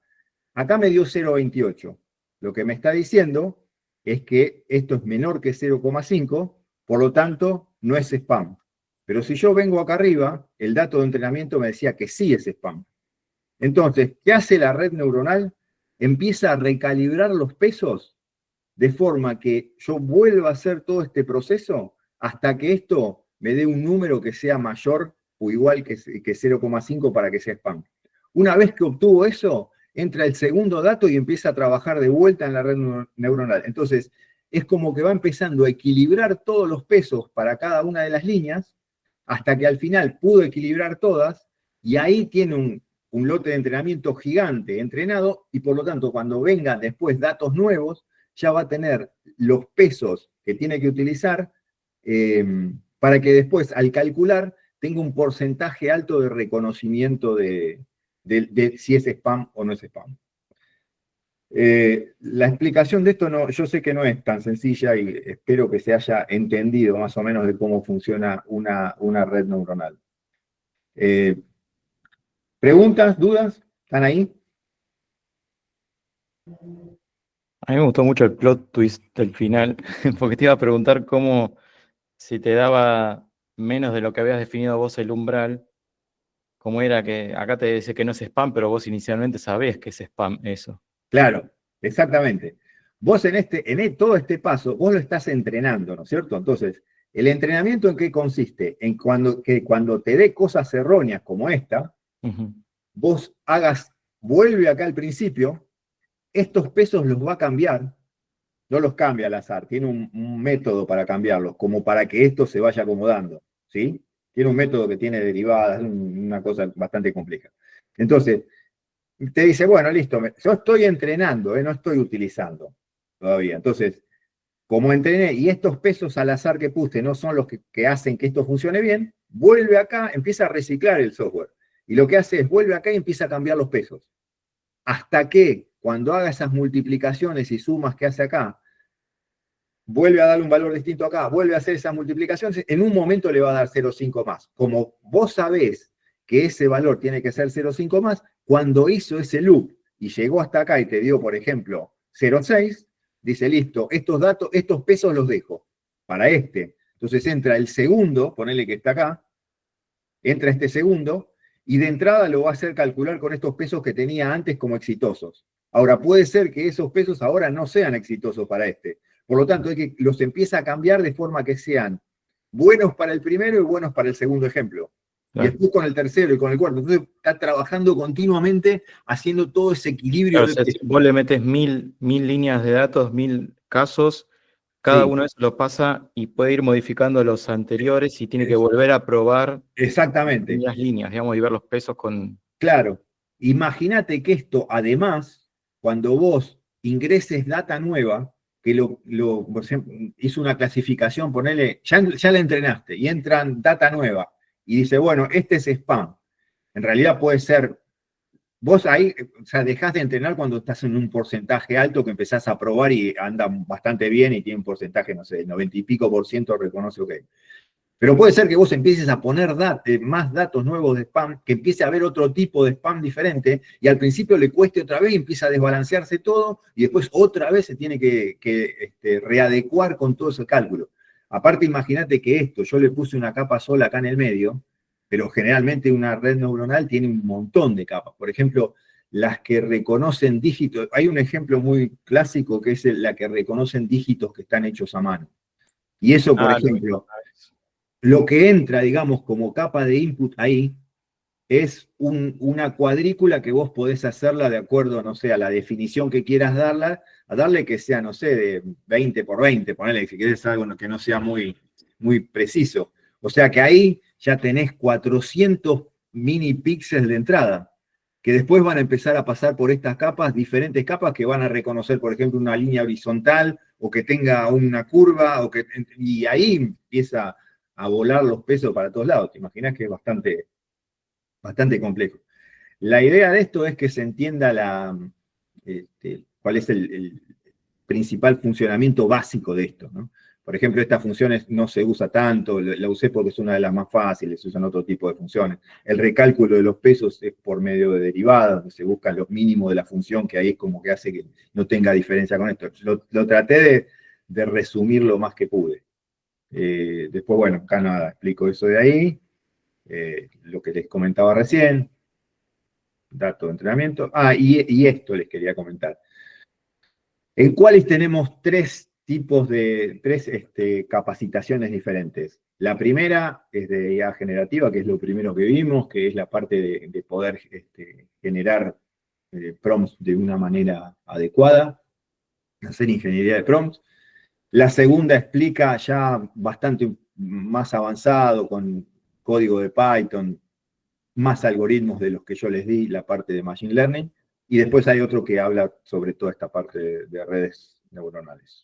Acá me dio 0,28. Lo que me está diciendo es que esto es menor que 0,5, por lo tanto, no es spam. Pero si yo vengo acá arriba, el dato de entrenamiento me decía que sí es spam. Entonces, ¿qué hace la red neuronal? Empieza a recalibrar los pesos de forma que yo vuelva a hacer todo este proceso hasta que esto me dé un número que sea mayor o igual que 0,5 para que sea spam. Una vez que obtuvo eso, entra el segundo dato y empieza a trabajar de vuelta en la red neuronal. Entonces, es como que va empezando a equilibrar todos los pesos para cada una de las líneas, hasta que al final pudo equilibrar todas, y ahí tiene un lote de entrenamiento gigante entrenado, y por lo tanto, cuando vengan después datos nuevos, ya va a tener los pesos que tiene que utilizar para que después, al calcular, tenga un porcentaje alto de reconocimiento de de si es spam o no es spam. La explicación de esto yo sé que no es tan sencilla y espero que se haya entendido más o menos de cómo funciona una red neuronal. ¿Preguntas, dudas? ¿Están ahí? A mí me gustó mucho el plot twist del final, porque te iba a preguntar cómo, si te daba menos de lo que habías definido vos el umbral, cómo era que acá te dice que no es spam, pero vos inicialmente sabés que es spam eso. Claro, exactamente. Vos en todo este paso, vos lo estás entrenando, ¿no es cierto? Entonces, ¿el entrenamiento en qué consiste? En cuando te dé cosas erróneas como esta, vos vuelve acá al principio, estos pesos los va a cambiar, no los cambia al azar, tiene un método para cambiarlos, como para que esto se vaya acomodando, ¿sí? Tiene un método que tiene derivadas, una cosa bastante compleja. Entonces, te dice, bueno, listo, yo estoy entrenando, no estoy utilizando todavía. Entonces, como entrené y estos pesos al azar que puse no son los que hacen que esto funcione bien, vuelve acá, empieza a reciclar el software. Y lo que hace es, vuelve acá y empieza a cambiar los pesos. Hasta que, cuando haga esas multiplicaciones y sumas que hace acá, vuelve a darle un valor distinto acá, vuelve a hacer esas multiplicaciones, en un momento le va a dar 0,5 más. Como vos sabés que ese valor tiene que ser 0,5 más, cuando hizo ese loop y llegó hasta acá y te dio, por ejemplo, 0,6, dice, listo, estos pesos los dejo para este. Entonces entra el segundo, ponele que está acá, entra este segundo, y de entrada lo va a hacer calcular con estos pesos que tenía antes como exitosos. Ahora, puede ser que esos pesos ahora no sean exitosos para este. Por lo tanto, es que los empieza a cambiar de forma que sean buenos para el primero y buenos para el segundo ejemplo. Claro. Y después con el tercero y con el cuarto. Entonces está trabajando continuamente haciendo todo ese equilibrio. Claro, o sea, si vos le metes 1000 líneas de datos, 1000 casos, cada uno de esos lo pasa y puede ir modificando los anteriores y tiene que volver a probar exactamente las líneas, digamos, y ver los pesos con... Claro, imagínate que esto, además, cuando vos ingreses data nueva, que por ejemplo, hizo una clasificación, ponele, ya la entrenaste y entran data nueva y dice, bueno, este es spam. En realidad puede ser, vos ahí, o sea, dejás de entrenar cuando estás en un porcentaje alto que empezás a probar y anda bastante bien y tiene un porcentaje, no sé, 90 y pico % reconoce ok. Pero puede ser que vos empieces a poner más datos nuevos de spam, que empiece a haber otro tipo de spam diferente, y al principio le cueste otra vez y empieza a desbalancearse todo, y después otra vez se tiene que readecuar con todo ese cálculo. Aparte, imagínate que esto, yo le puse una capa sola acá en el medio, pero generalmente una red neuronal tiene un montón de capas. Por ejemplo, las que reconocen dígitos, hay un ejemplo muy clásico que es la que reconocen dígitos que están hechos a mano. Y eso, por ejemplo... Lo que entra, digamos, como capa de input ahí, es una cuadrícula que vos podés hacerla de acuerdo, no sé, a la definición que quieras darle que sea, no sé, de 20 por 20, ponele, si querés algo que no sea muy, muy preciso. O sea que ahí ya tenés 400 mini píxeles de entrada, que después van a empezar a pasar por estas capas, diferentes capas que van a reconocer, por ejemplo, una línea horizontal, o que tenga una curva, y ahí empieza a volar los pesos para todos lados. Te imaginas que es bastante complejo. La idea de esto es que se entienda cuál es el principal funcionamiento básico de esto, ¿no? Por ejemplo, esta función no se usa tanto, la usé porque es una de las más fáciles, se usan otro tipo de funciones. El recálculo de los pesos es por medio de derivadas, donde se busca los mínimos de la función, que ahí es como que hace que no tenga diferencia con esto. Lo traté de resumir lo más que pude. Después, bueno, acá nada, explico eso de ahí, lo que les comentaba recién, datos de entrenamiento. Y esto les quería comentar. En Qualys tenemos tres capacitaciones diferentes. La primera es de IA generativa, que es lo primero que vimos, que es la parte de poder generar prompts de una manera adecuada, hacer ingeniería de prompts. La segunda explica ya bastante más avanzado, con código de Python, más algoritmos de los que yo les di, la parte de Machine Learning. Y después hay otro que habla sobre toda esta parte de redes neuronales.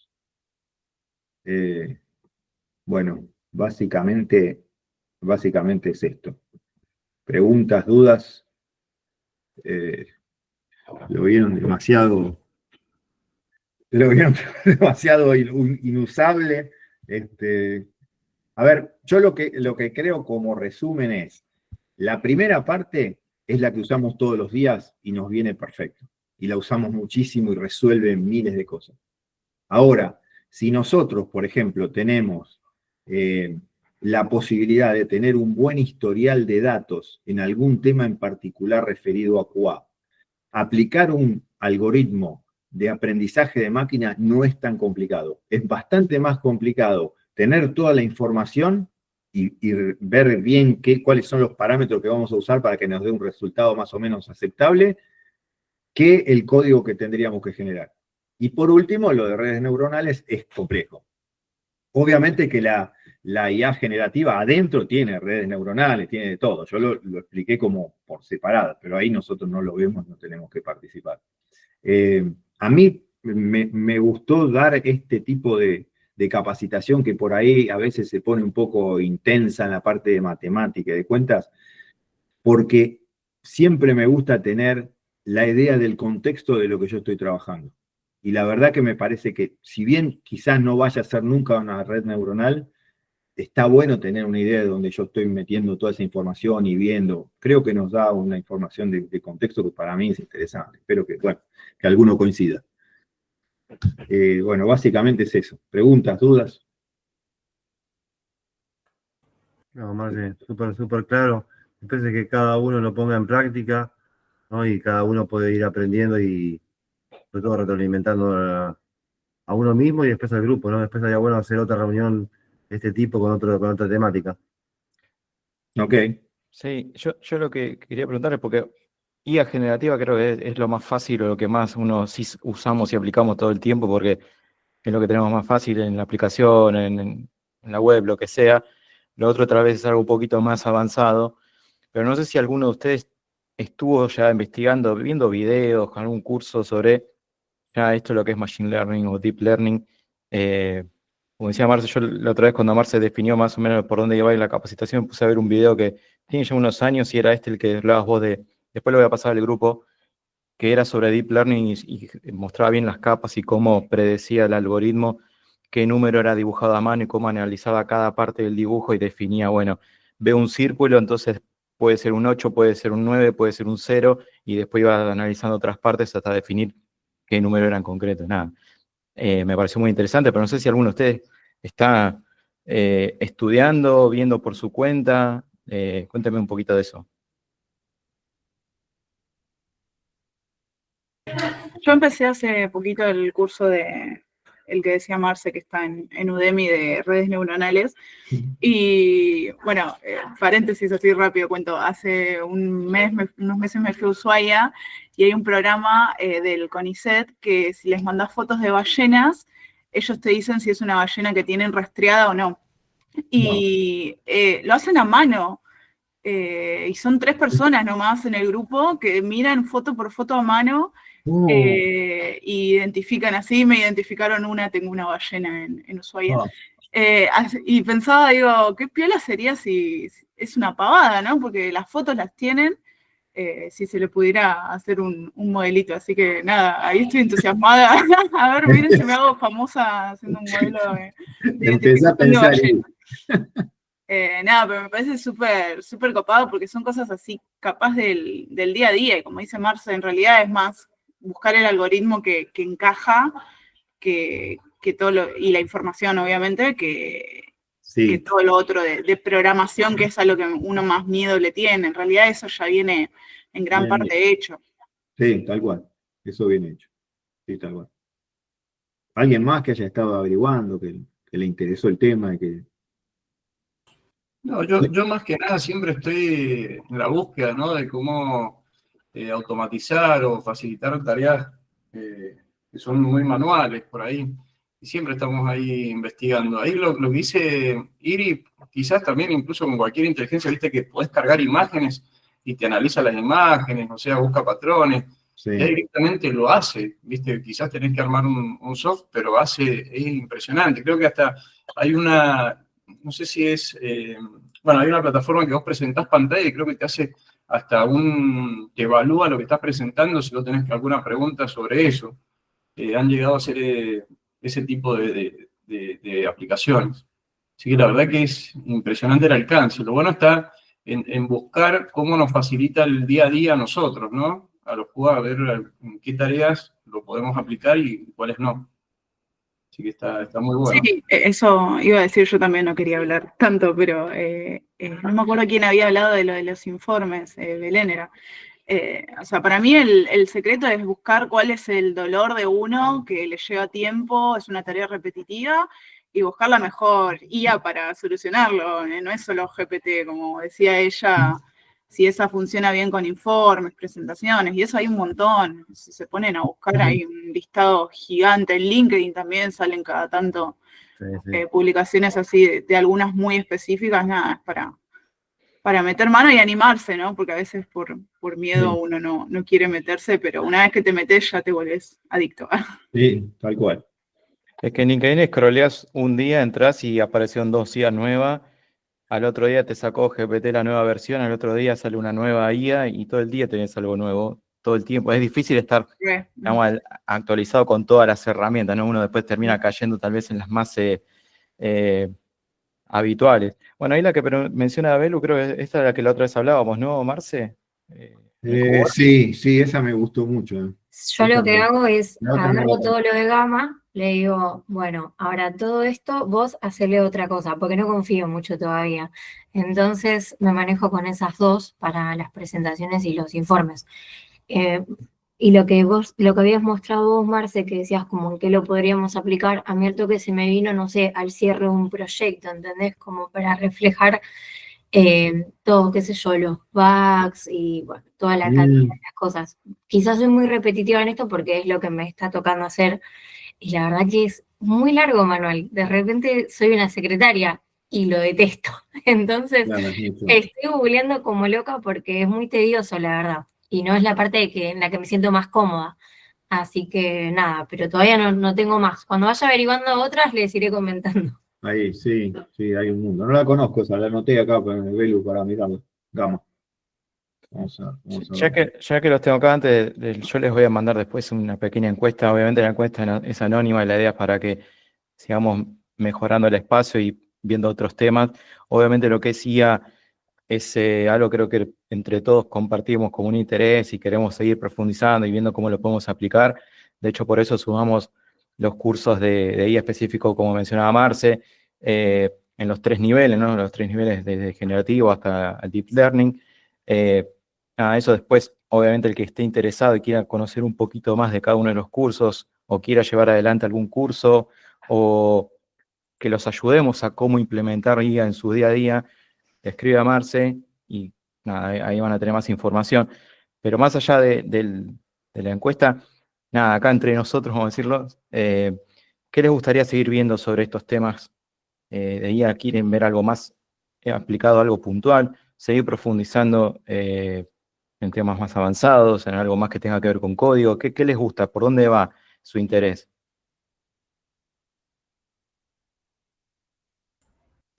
Bueno, básicamente es esto. ¿Preguntas, dudas? Lo vieron demasiado inusable. A ver, yo lo que creo como resumen es, la primera parte es la que usamos todos los días y nos viene perfecto. Y la usamos muchísimo y resuelve miles de cosas. Ahora, si nosotros, por ejemplo, tenemos la posibilidad de tener un buen historial de datos en algún tema en particular referido a QA, aplicar un algoritmo de aprendizaje de máquina no es tan complicado. Es bastante más complicado tener toda la información y ver bien cuáles son los parámetros que vamos a usar para que nos dé un resultado más o menos aceptable, que el código que tendríamos que generar. Y por último, lo de redes neuronales es complejo. Obviamente que la IA generativa adentro tiene redes neuronales, tiene de todo. Yo lo expliqué como por separado, pero ahí nosotros no lo vemos, no tenemos que participar. A mí me gustó dar este tipo de capacitación que por ahí a veces se pone un poco intensa en la parte de matemática y de cuentas, porque siempre me gusta tener la idea del contexto de lo que yo estoy trabajando. Y la verdad que me parece que, si bien quizás no vaya a ser nunca una red neuronal, está bueno tener una idea de donde yo estoy metiendo toda esa información y viendo. Creo que nos da una información de contexto que para mí es interesante. Espero que, bueno, que alguno coincida. Bueno, básicamente es eso. ¿Preguntas, dudas? No, Marce, súper claro. Me parece que cada uno lo ponga en práctica, ¿no? Y cada uno puede ir aprendiendo y sobre todo retroalimentando a uno mismo y después al grupo, ¿no? Después sería bueno hacer otra reunión de este tipo con otra temática. Ok. Sí, yo lo que quería preguntar es porque IA generativa creo que es lo más fácil o lo que más uno sí usamos y aplicamos todo el tiempo porque es lo que tenemos más fácil en la aplicación, en la web, lo que sea. Lo otro tal vez es algo un poquito más avanzado, pero no sé si alguno de ustedes estuvo ya investigando, viendo videos, con algún curso sobre ya esto lo que es Machine Learning o Deep Learning. Como decía Marce, yo la otra vez cuando Marce definió más o menos por dónde iba a ir la capacitación, puse a ver un video que tiene ya unos años y era el que hablabas vos de, después lo voy a pasar al grupo, que era sobre Deep Learning y mostraba bien las capas y cómo predecía el algoritmo qué número era dibujado a mano y cómo analizaba cada parte del dibujo y definía, bueno, veo un círculo, entonces puede ser un 8, puede ser un 9, puede ser un 0, y después iba analizando otras partes hasta definir qué número era en concreto. Nada, me pareció muy interesante, pero no sé si alguno de ustedes está estudiando, viendo por su cuenta. Cuénteme un poquito de eso. Yo empecé hace poquito el curso de el que decía Marce, que está en Udemy, de redes neuronales. Y bueno, paréntesis así rápido, cuento, hace unos meses me fui a Ushuaia y hay un programa del CONICET que si les mandás fotos de ballenas, ellos te dicen si es una ballena que tienen rastreada o no. Y lo hacen a mano. Y son 3 personas nomás en el grupo que miran foto por foto a mano. Y identifican así, me identificaron tengo una ballena en Ushuaia. Y pensaba, digo, qué piola sería si es una pavada, ¿no? Porque las fotos las tienen, si se le pudiera hacer un modelito. Así que nada, ahí estoy entusiasmada. A ver, miren si me hago famosa haciendo un modelo de identificación de ballena. Nada, pero me parece súper copado porque son cosas así, capaz del día a día. Y como dice Marce, en realidad es más buscar el algoritmo que encaja que todo y la información, obviamente, que todo lo otro de programación, que es a lo que uno más miedo le tiene. En realidad eso ya viene en gran parte hecho. Sí, tal cual. Eso viene hecho. Sí, tal cual. ¿Alguien más que haya estado averiguando, que le interesó el tema y que... No, yo más que nada siempre estoy en la búsqueda, ¿no? De cómo automatizar o facilitar tareas que son muy manuales por ahí. Y siempre estamos ahí investigando. Ahí lo que dice Iri, quizás también incluso con cualquier inteligencia, viste que podés cargar imágenes y te analiza las imágenes, o sea, busca patrones. Sí. Ya directamente lo hace, viste, quizás tenés que armar un soft, pero es impresionante. Creo que hasta hay una, no sé si es, bueno, hay una plataforma que vos presentás pantalla y creo que te hace hasta te evalúa lo que estás presentando si vos tenés alguna pregunta sobre eso. Han llegado a hacer ese tipo de aplicaciones. Así que la verdad que es impresionante el alcance. Lo bueno está en buscar cómo nos facilita el día a día a nosotros, ¿no? A los jugadores, a ver en qué tareas lo podemos aplicar y cuáles no. Así que está muy bueno. Sí, eso iba a decir, yo también no quería hablar tanto, pero no me acuerdo quién había hablado de lo de los informes, Belén era. O sea, para mí el secreto es buscar cuál es el dolor de uno que le lleva tiempo, es una tarea repetitiva, y buscar la mejor IA para solucionarlo. No es solo GPT, como decía ella, si esa funciona bien con informes, presentaciones, y eso hay un montón. Si se ponen a buscar, hay un listado gigante. En LinkedIn también salen cada tanto publicaciones así de algunas muy específicas, nada, es para meter mano y animarse, ¿no? Porque a veces por miedo uno no quiere meterse, pero una vez que te metes ya te volvés adicto. Sí, tal cual. Es que en LinkedIn scrolleas un día, entras y aparecieron 2 IA nuevas, al otro día te sacó GPT la nueva versión, al otro día sale una nueva IA y todo el día tenés algo nuevo, todo el tiempo. Es difícil estar digamos, actualizado con todas las herramientas, ¿no? Uno después termina cayendo tal vez en las más habituales. Bueno, ahí la que menciona Belu, creo que esta es la que la otra vez hablábamos, ¿no, Marce? Sí, esa me gustó mucho. Yo lo que hago es La otra no agarro la- todo lo de Gamma, le digo, bueno, ahora todo esto, vos hacele otra cosa, porque no confío mucho todavía. Entonces me manejo con esas dos para las presentaciones y los informes. Y lo que habías mostrado vos, Marce, que decías como en qué lo podríamos aplicar, a mí el toque se me vino, no sé, al cierre de un proyecto, ¿entendés? Como para reflejar todo, qué sé yo, los bugs y bueno, toda la cantidad de las cosas. Quizás soy muy repetitiva en esto porque es lo que me está tocando hacer y la verdad que es muy largo, Manuel. De repente soy una secretaria y lo detesto. Entonces Claro, es mucho. estoy googleando como loca porque es muy tedioso, la verdad. Y no es la parte en la que me siento más cómoda. Así que nada, pero todavía no tengo más. Cuando vaya averiguando otras, les iré comentando. Ahí, sí, hay un mundo. No la conozco, esa la anoté acá con el Belu para mirarla. Gama. Vamos a ver. Ya que los tengo acá, yo les voy a mandar después una pequeña encuesta. Obviamente la encuesta es anónima y la idea es para que sigamos mejorando el espacio y viendo otros temas. Obviamente lo que es IA es algo creo que entre todos compartimos como un interés y queremos seguir profundizando y viendo cómo lo podemos aplicar. De hecho, por eso sumamos los cursos de IA específico, como mencionaba Marce, en los 3 niveles, ¿no? Los 3 niveles desde generativo hasta el deep learning. Eso después, obviamente, el que esté interesado y quiera conocer un poquito más de cada uno de los cursos o quiera llevar adelante algún curso o que los ayudemos a cómo implementar IA en su día a día, escribe a Marce y nada, ahí van a tener más información. Pero más allá de la encuesta, nada, acá entre nosotros, vamos a decirlo, ¿qué les gustaría seguir viendo sobre estos temas de IA? ¿Quieren ver algo más aplicado, algo puntual? ¿Seguir profundizando en temas más avanzados, en algo más que tenga que ver con código? ¿Qué les gusta? ¿Por dónde va su interés?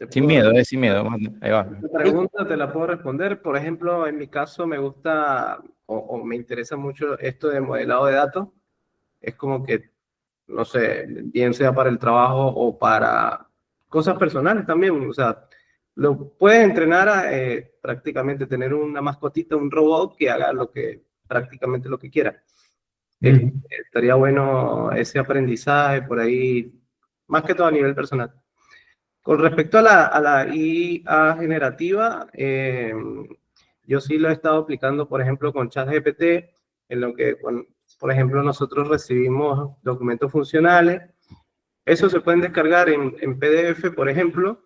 Sin miedo, sin miedo. Ahí va. Tu pregunta te la puedo responder. Por ejemplo, en mi caso me gusta o me interesa mucho esto de modelado de datos. Es como que, no sé, bien sea para el trabajo o para cosas personales también. O sea, lo puedes entrenar a prácticamente tener una mascotita, un robot que haga prácticamente lo que quiera. Estaría bueno ese aprendizaje por ahí, más que todo a nivel personal. Con respecto a la IA generativa, yo sí lo he estado aplicando, por ejemplo, con ChatGPT, en lo que, por ejemplo, nosotros recibimos documentos funcionales. Eso se pueden descargar en PDF, por ejemplo.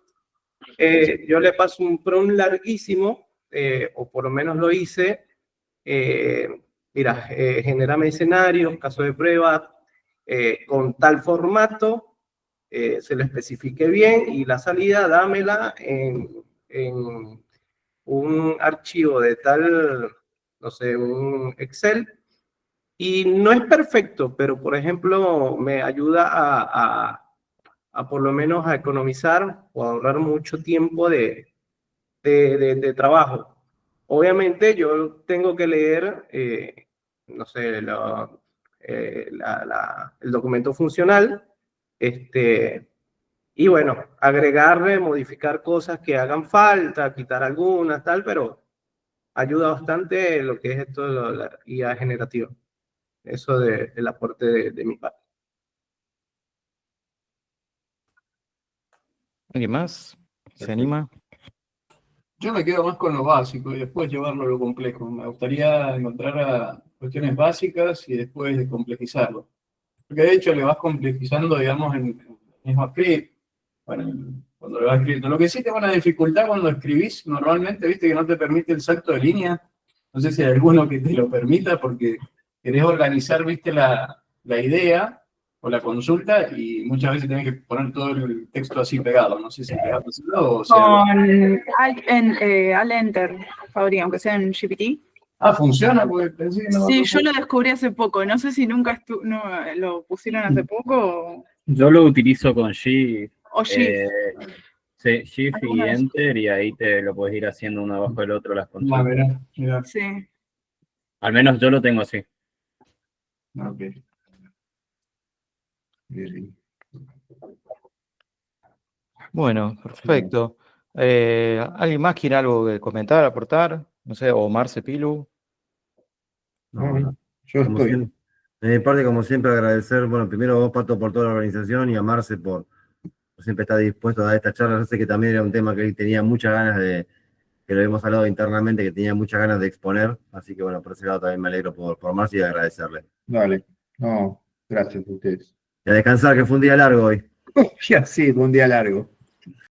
Yo le paso un prompt larguísimo, o por lo menos lo hice. Mira, genérame escenarios, casos de prueba, con tal formato. Se lo especifique bien y la salida dámela en un archivo de tal, no sé, un Excel. Y no es perfecto, pero por ejemplo me ayuda a por lo menos a economizar o a ahorrar mucho tiempo de trabajo. Obviamente yo tengo que leer, no sé, el documento funcional, y bueno, agregarle, modificar cosas que hagan falta, quitar algunas, tal, pero ayuda bastante lo que es esto de la IA generativa. Eso del aporte de mi parte. ¿Alguien más? ¿Se anima? Yo me quedo más con lo básico y después llevarlo a lo complejo. Me gustaría encontrar cuestiones básicas y después complejizarlo. Porque de hecho le vas complejizando, digamos, en el mismo script. Bueno, cuando le vas escribiendo. Lo que sí te va una dificultad cuando escribís, normalmente, viste que no te permite el salto de línea. No sé si hay alguno que te lo permita porque querés organizar, viste, la idea o la consulta y muchas veces tenés que poner todo el texto así pegado. No sé si te ha pasado o si Con al enter, Fabri, aunque sea en GPT. funciona, porque pensé que no. Sí, yo lo descubrí hace poco. No sé si nunca lo pusieron hace poco Yo lo utilizo con Shift. o Shift. Sí, Shift y Alguna vez. Enter, y ahí te lo puedes ir haciendo uno abajo del otro las Ah, consultas. mirá. Sí. Al menos yo lo tengo así. Ok. Bueno, perfecto. ¿Alguien más quiere algo que comentar, aportar? No sé, o Marce Pilu. No, Yo como estoy. siempre, de mi parte, como siempre, agradecer, bueno, primero a vos, Pato, por toda la organización y a Marce por siempre estar dispuesto a dar esta charla. Yo sé que también era un tema que él tenía muchas ganas que lo hemos hablado internamente, que tenía muchas ganas de exponer, así que bueno, por ese lado también me alegro por Marce y agradecerle. Dale. No, gracias a ustedes. Y a descansar, que fue un día largo hoy. Ya sí, fue un día largo.